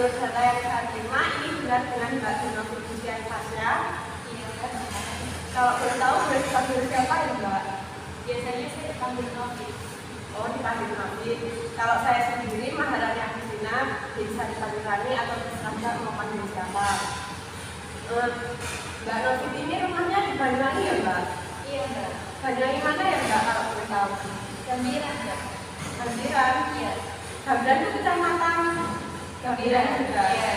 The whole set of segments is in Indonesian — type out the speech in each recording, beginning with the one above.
menurut data yang saya terima ini benar dengan Mbak Novit Dian Fasya. Iya, Mbak. Kalau boleh tahu boleh dipanggil siapa ya Mbak? Biasanya saya dipanggil Novit. Oh, dipanggil Novit. Kalau saya sendiri Maharani Agustina, bisa dipanggil Rani atau terserah Mbak mau panggil siapa. Mbak Novit ini rumahnya di Banyuwangi ya Mbak? Iya, Mbak. Banyuwangi mana ya Mbak kalau boleh tahu? Gambiran, Mbak. Gambiran? Iya. Gambiran itu kecamatan Gambiran juga? Iya.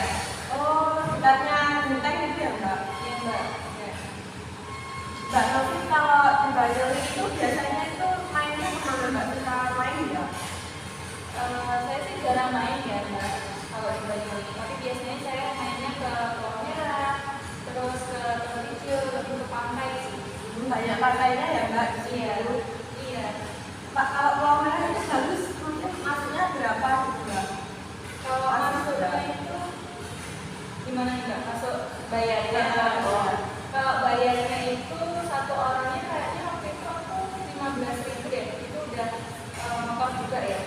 Oh, dekatnya Genteng itu ya Mbak? Iya, Mbak. Iya. Mbak Novit kalau di Banyuwangi itu biasanya itu mainnya kemana Mbak? Suka main ya? Saya sih jarang main ya, Mbak. Kalau di Banyuwangi. Tapi biasanya saya mainnya ke Pulau Merah, terus ke Tempat Hijau, lebih ke pantai sih. Banyak pantainya ya Mbak? Iya. Iya. Pak, kalau Pulau Merah itu harus masuknya berapa Mbak? Kalau masuknya itu gimana nih, Mbak? Masuk bayarnya? Kalau bayarnya itu satu orangnya kayaknya waktu itu aku 15.000 deh. Itu udah motor juga ya.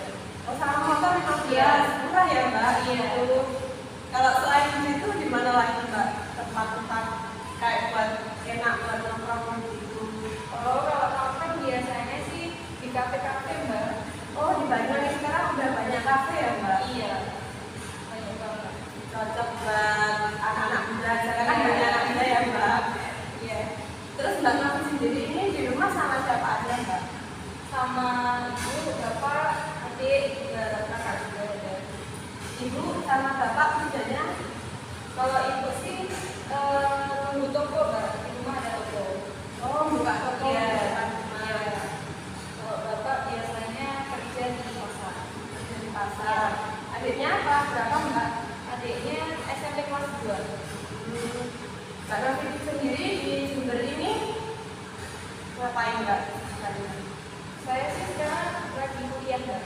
Oh, sama motor 15, murah ya Mbak? Iya. Kalau selain itu di mana lagi Mbak? Tempat-tempat kayak buat enak buat nongkrong gitu. Oh, kalau nongkrong biasanya sih di kafe-kafe, Mbak. Oh, di Banyuwangi sekarang udah banyak kafe ya Mbak? Iya. Banyak banget. Cocok buat anak-anak muda, sekarang kan banyak anak muda ya Mbak? Iya. Terus Mbak Novit sendiri ini di rumah sama siapa aja Mbak? Sama ibu, bapak, adik, juga kakak juga ada. Ibu sama bapak kerjanya? Kalau ibu sih tunggu toko, Mbak. Di rumah ada toko. Oh, buka toko Iya. di depan Iya. rumah. Kalau bapak biasanya kerja di pasar. Kerja di pasar. Adiknya apa? Berapa Mbak? Adiknya SMP kelas 2. Mbak Novit sendiri di Jember ini ngapain Mbak? Saya sih sekarang lagi kuliah, Mbak.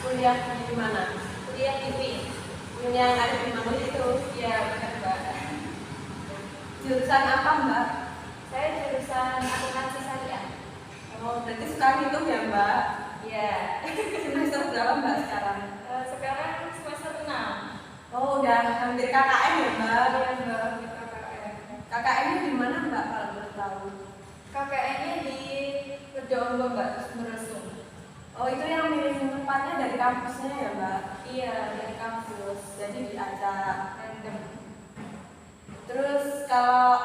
Kuliah di mana? Kuliah di UI. Yang ada di mana itu? Iya, benar, Mbak. Jurusan apa Mbak? Saya jurusan akuntansi syariah. Oh, berarti suka ngitung ya Mbak? Iya. Semester berapa Mbak sekarang? Sekarang semester 6. Oh, udah hampir KKN ya Mbak? Iya, Mbak, di KKN. KKN-nya di mana Mbak kalau boleh tahu? KKN-nya di Redondo, Mbak, Meresung. Oh, itu yang milih tempatnya dari kampusnya ya Mbak? Iya, dari kampus. Jadi diacak. Random. Terus kalau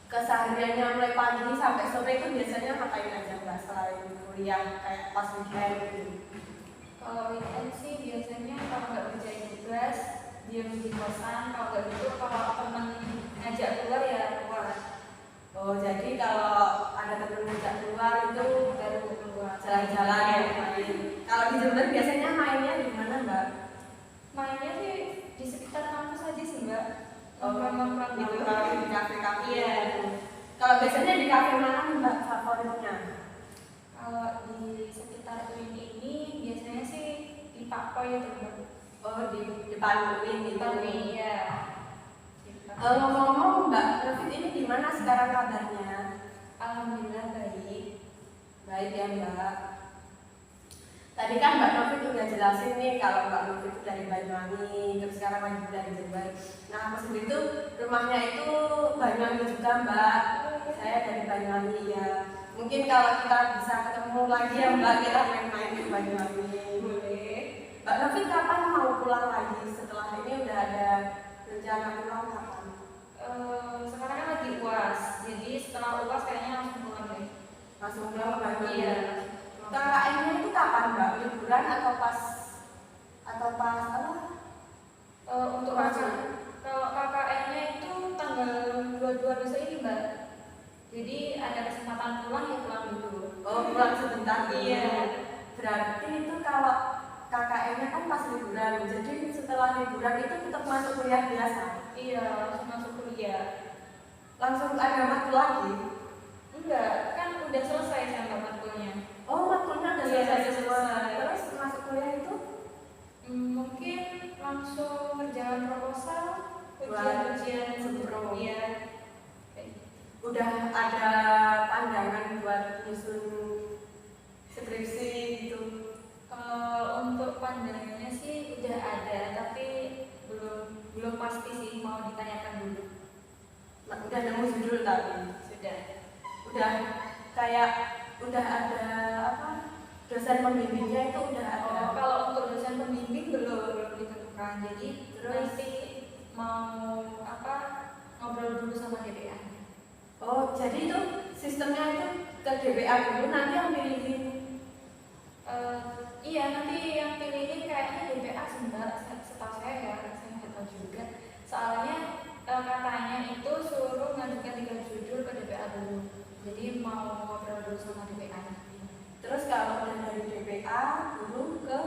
kesehariannya mulai pagi sampai sore itu biasanya ngapain aja Mbak selain kuliah kayak pas weekend gitu? Kalau weekend sih biasanya kalau nggak kerjain tugas, diam di kosan. Kalau nggak gitu, kalau temen ngajak keluar ya keluar. Oh, jadi kalau ada temen ngajak keluar itu Baru keluar. jalan-jalan ya main. Kalau di Jember biasanya mainnya di mana Mbak? Mainnya sih di sekitar kampus aja sih, Mbak. Oh, Nongkrong-nongkrong gitu. di kafe-kafe. Iya. Kalau biasanya di kafe mana Mbak favoritnya? Kalau di sekitar UIN ini biasanya sih di Pak Poi itu, Mbak. Oh, di depan UIN Di gitu. Pak Poi, iya. Ngomong-ngomong Mbak Novit ini gimana sekarang kabarnya? Alhamdulillah baik. Baik ya Mbak. Tadi kan Mbak Novit udah jelasin nih kalau Mbak Novit itu dari Banyuwangi, terus sekarang lagi dari Jember. Nah, aku sendiri tuh rumahnya itu Banyuwangi juga Mbak. Saya dari Banyuwangi ya. Mungkin kalau kita bisa ketemu lagi ya Mbak, kita main-main di Banyuwangi. Boleh. Mbak Novit kapan mau pulang lagi? Setelah ini udah ada rencana pulang kapan? Sekarang kan lagi UAS, jadi setelah UAS kayaknya langsung pulang deh. Langsung pulang ke Banyuwangi. Iya. KKN-nya itu kapan Mbak? Liburan atau pas apa? Untuk kalau KKN-nya itu tanggal 22 besok ini, Mbak. Jadi ada kesempatan pulang ya pulang dulu. Oh, pulang sebentar. Iya. Berarti itu kalau KKN-nya kan pas liburan, jadi setelah liburan itu tetap masuk kuliah biasa? Iya, langsung masuk kuliah. Langsung ada matkul lagi? Enggak, kan udah selesai sama matkulnya. Oh, matkulnya udah Iya, selesai udah semua. selesai. Terus masuk kuliah itu? Mungkin langsung ngerjain proposal, Buat ujian sempro. Iya. Udah ada pandangan buat nyusun skripsi gitu? Untuk pandangannya sih udah ada, tapi pembimbingnya itu udah ada. Oh, kalau untuk dosen pembimbing belum ditentukan. Jadi Terus nanti mau apa ngobrol dulu sama DPA. oh, jadi itu sistemnya itu ke DPA dulu, nanti yang pilihin. Iya, nanti yang pilihin kayaknya DPA sebentar, setahu saya ya, saya nggak tahu juga. Soalnya katanya itu suruh ngajukan 3 judul ke DPA dulu. Jadi mau ngobrol dulu sama DPA. Terus kalau udah dari DPA dulu ke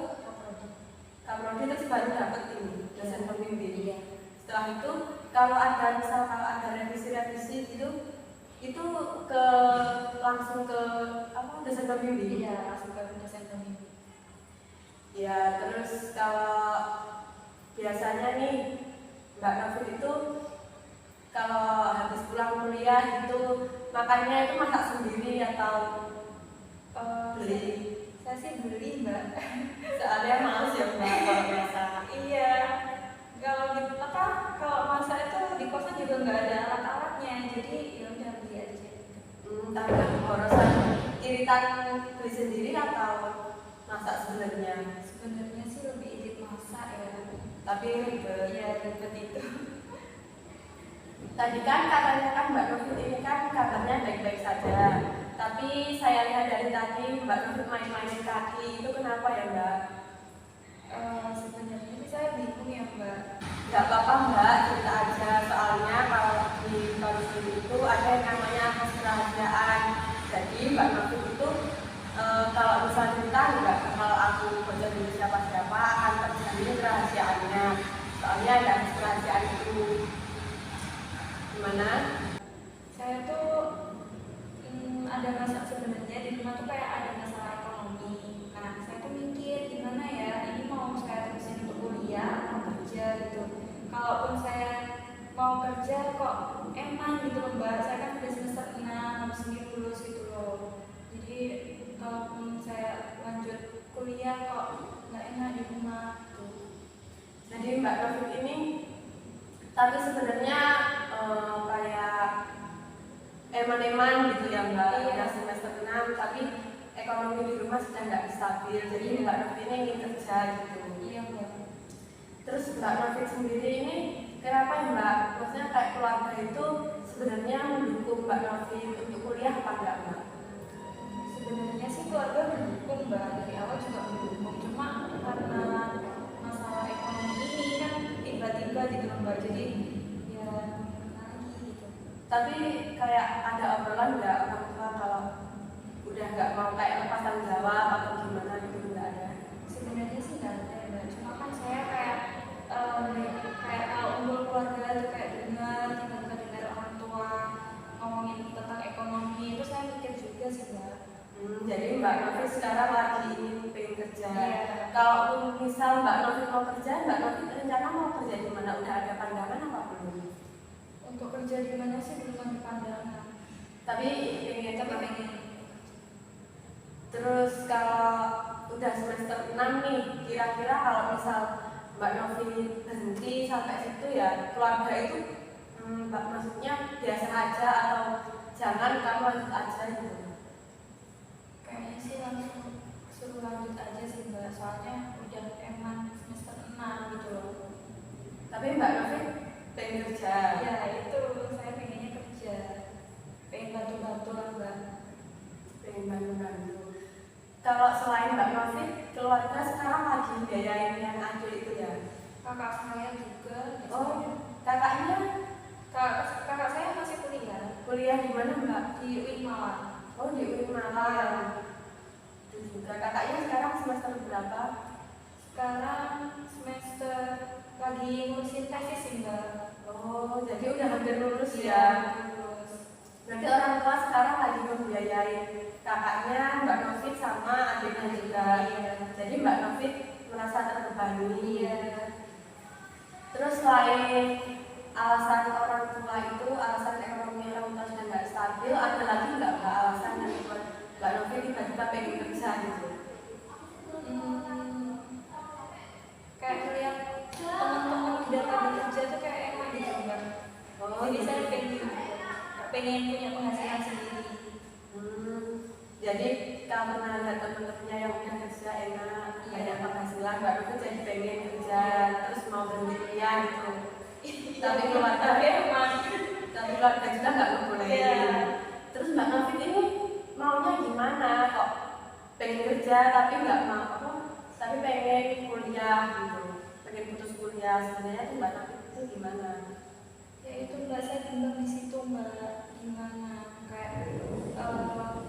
Kaprodi terus baru dapat ini dosen pembimbing. Iya. Setelah itu kalau ada revisi itu ke langsung ke apa dosen pembimbing. Iya, langsung ke dosen pembimbing. Ya, terus kalau biasanya nih Mbak Novit itu kalau habis pulang kuliah itu makannya itu masak sendiri atau beli? Saya sih beli, Mbak. Soalnya males ya Mbak kalau masak. Iya. Kalau masak itu di kosan juga nggak ada alat-alatnya, jadi ya udah beli aja. Tambah pemborosan iritan beli sendiri atau masak sebenarnya? Sebenarnya sih lebih irit masak ya. Tapi ribet. Iya, ribet itu. Tadi kan katanya kan Mbak Novit ini kan kabarnya baik-baik saja. Tapi saya lihat dari tadi Mbak Novit main-mainin kaki, itu kenapa ya Mbak? Sebenarnya sih saya bingung ya Mbak. Gak apa-apa Mbak, cerita aja. Soalnya kalau di kampus itu ada yang namanya kerahasiaan. Jadi Mbak Novit itu kalau bisa cerita enggak, kalau aku bocor dari siapa-siapa akan terjadi kerahasiaannya. Soalnya ada kerahasiaan itu. Gimana? Saya tuh ada masalah sebenarnya di rumah tuh kayak ada masalah ekonomi. Nah, saya tuh mikir gimana ya, ini mau saya terusin untuk kuliah atau kerja gitu. Kalaupun saya mau kerja kok eman gitu loh Mbak, saya kan udah semester 6, habis ini lulus gitu loh. Jadi kalaupun saya lanjut kuliah kok nggak enak di rumah gitu. Jadi Mbak Novit ini tapi sebenarnya kayak eman-eman gitu ya Mbak, udah semester 6 tapi ekonomi di rumah sedang nggak stabil, jadi Mbak Novit ini ingin kerja gitu. Iya Mbak. Terus Mbak Novit sendiri ini kenapa ya Mbak? Maksudnya kayak keluarga itu sebenarnya mendukung Mbak Novit untuk kuliah apa enggak Mbak? Sebenarnya sih keluarga mendukung Mbak, dari awal juga mendukung, cuma karena masalah ekonomi ini kan tiba-tiba gitu loh Mbak, jadi ya lagi gitu. Tapi kayak ada obrolan nggak orang tua kalau udah nggak mau kayak lepas tanggung jawab atau gimana gitu, nggak ada? Sebenarnya sih nggak ada ya Mbak, cuma kan saya kayak kalau kumpul keluarga itu kayak dengar tiba-tiba dengar orang tua ngomongin tentang ekonomi itu saya mikir juga sih Mbak. Jadi Mbak Novit sekarang lagi ingin pengen kerja. Iya. Kalau misal Mbak Novit mau kerja, Mbak Novit rencana mau kerja di mana? Udah ada pandangan apa belum? Untuk kerja di mana sih belum ada pandangan. Tapi pengen Tapi cepat. pengen. Terus kalau udah semester 6 nih, kira-kira kalau misal Mbak Novit berhenti sampai situ ya keluarga itu Mbak maksudnya biasa aja atau jangan kamu lanjut aja gitu? Kayaknya sih langsung suruh lanjut aja sih Mbak, soalnya udah emang semester 6 gitu loh. Tapi Mbak Novit pengen kerja. Ya itu, saya pengennya kerja, pengen bantu-bantu lah Mbak. Pengen bantu-bantu. Kalau selain Mbak Novit, keluarga sekarang lagi biayain yang adik itu ya? Kakak saya juga. Oh, kakaknya Kakak saya masih kuliah kuliah di mana Mbak? di UI Malang. Oh, di UI Malang. Itu juga. Kakaknya sekarang semester berapa? Sekarang semester lagi ngurusin tesis sih Mbak. Oh, jadi udah hampir lulus Iya, ya? lulus. Berarti orang tua sekarang lagi membiayai kakaknya, Mbak Novit sama adiknya juga. Iya. Jadi Mbak Novit merasa terbebani. Iya. Terus selain alasan orang tua itu, alasan ekonomi orang tua sudah nggak stabil, ada lagi nggak Mbak alasan yang membuat Mbak Novit tiba-tiba pengen kerja gitu? Kayak ngeliat teman-teman udah pada kerja tuh kayak enak gitu Mbak. Oh, Jadi saya pengen punya penghasilan sendiri. Jadi karena ada teman-temannya yang udah kerja Novi jadi pengen kerja terus mau berhenti kuliah gitu. Tapi keluarga juga nggak ngebolehin. Terus Mbak Novi ini maunya gimana kok pengen kerja tapi nggak mau apa? Tapi pengen kuliah gitu, pengen putus kuliah. Sebenarnya tuh Mbak Novi itu gimana? Ya itu Mbak, saya bimbang di situ Mbak, gimana kayak kalau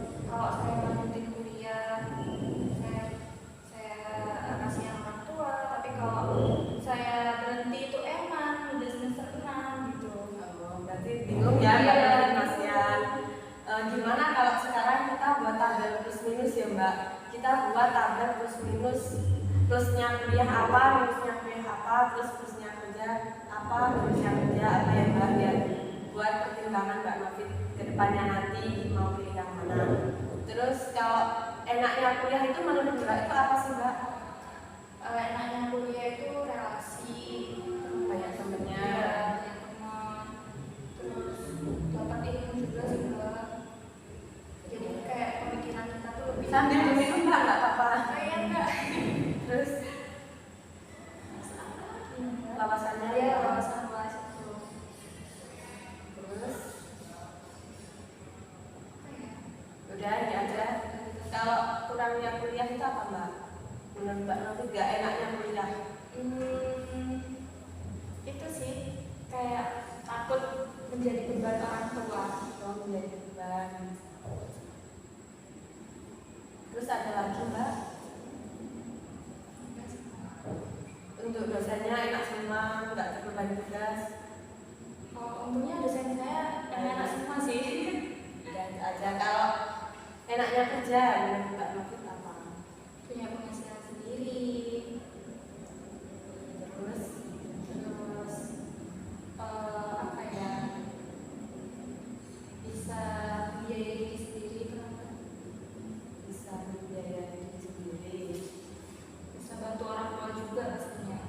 saya lanjutin kuliah saya kasih orang tua, tapi kalau saya berhenti itu enak udah semester 6 gitu. Berarti bingung ya Mbak Novi Masian. Gimana kalau sekarang kita buat tabel plus minus ya Mbak? Kita buat tabel plus minus, plusnya kuliah apa, minusnya kuliah apa, terus plusnya kerja apa, minusnya kerja apa ya Mbak, biar buat pertimbangan Mbak Novi ke depannya nanti mau pilih yang mana. Terus kalau enaknya kuliah itu menurut Mbak itu apa sih Mbak? Enaknya kuliah itu relasi, Banyak temennya. banyak teman, terus dapat ilmu juga sih Mbak. Jadi kayak pemikiran kita tuh lebih Sambil diminum Mbak, nggak apa-apa. kayak enggak. Terus wawasannya Ya wawasan luas itu. terus udah ini aja. Kalau kurangnya kuliah itu apa Mbak? Menurut Mbak Novi gak enaknya kuliah? Itu sih kayak takut menjadi beban orang tua. Kalau menjadi beban. Terus ada lagi Mbak? Untuk dosennya enak semua, nggak terbebani tugas. Untungnya dosen saya enak semua sih. Dan aja kalau enaknya kerja menurut Mbak Novi apa? Punya penghasilan sendiri. Terus Apa ya? Bisa membiayai diri sendiri kenapa? bisa membiayai diri sendiri. Bisa bantu orang tua juga pastinya.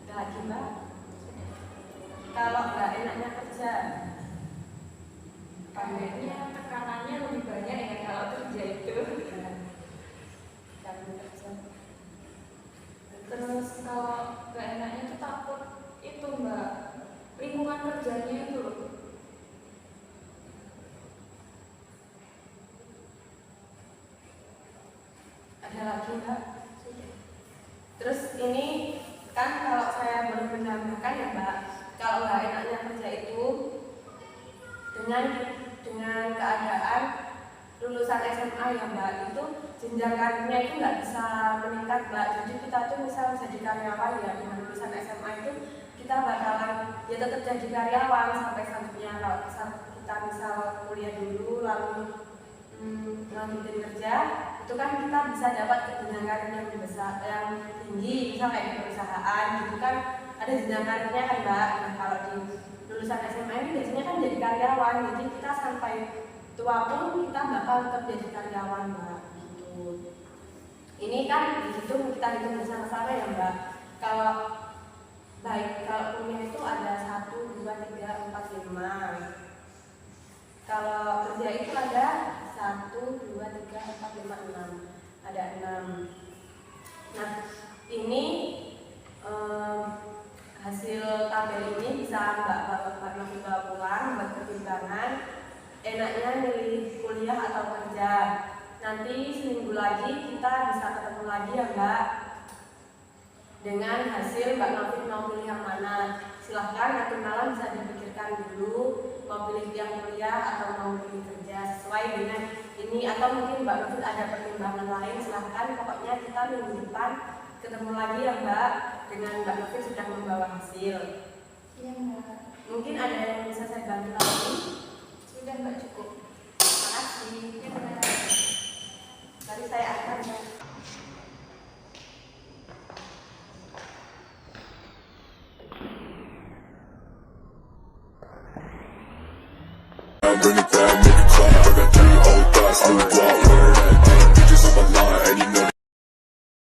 Ada lagi Mbak? Kalau nggak enaknya kerja, Kayaknya tekanannya lebih banyak ya kalau kerja itu. Kamu kerja. Terus kalau gak enaknya tuh takut itu Mbak, lingkungan kerjanya itu loh. Ada lagi Mbak? Terus ini kan kalau saya boleh menambahkan ya Mbak, kalau nggak enaknya kerja itu dengan keadaan lulusan SMA ya Mbak, itu jenjang karirnya itu nggak bisa meningkat Mbak. Jadi kita tuh misal jadi karyawan ya dengan lulusan SMA itu kita bakalan ya tetap jadi karyawan sampai selanjutnya. Kalau kita misal kuliah dulu lalu lanjutin kerja, itu kan kita bisa dapat jenjang karir yang lebih besar, yang tinggi, misal kayak di perusahaan gitu kan ada jenjang karirnya kan Mbak. Nah kalau di lulusan SMA ini biasanya kan jadi karyawan, jadi kita sampai tua pun kita bakal tetap jadi karyawan Mbak gitu. Ini kan dihitung, kita hitung bersama-sama ya Mbak. Kalau kuliah itu ada 1, 2, 3, 4, 5. Kalau kerja itu ada 1, 2, 3, 4, 5, 6. Ada 6. Nah ini hasil tabel ini bisa Mbak Novi bawa pulang buat pertimbangan enaknya milih kuliah atau kerja. Nanti seminggu lagi kita bisa ketemu lagi ya Mbak dengan hasil Mbak Novi mau pilih yang mana. Silahkan nanti malam bisa dipikirkan dulu mau pilih yang kuliah atau mau pilih kerja sesuai dengan ini, atau mungkin Mbak Novi ada pertimbangan lain. Silahkan, pokoknya kita minggu depan ketemu lagi ya Mbak dengan Mbak Novi sudah membawa hasil. Iya Mbak. Mungkin ada yang bisa saya bantu lagi? Sudah Mbak, cukup. Terima kasih. Ya Mbak. Tadi saya akan Bring it back, make it clap. I got 3 old thoughts, new blood.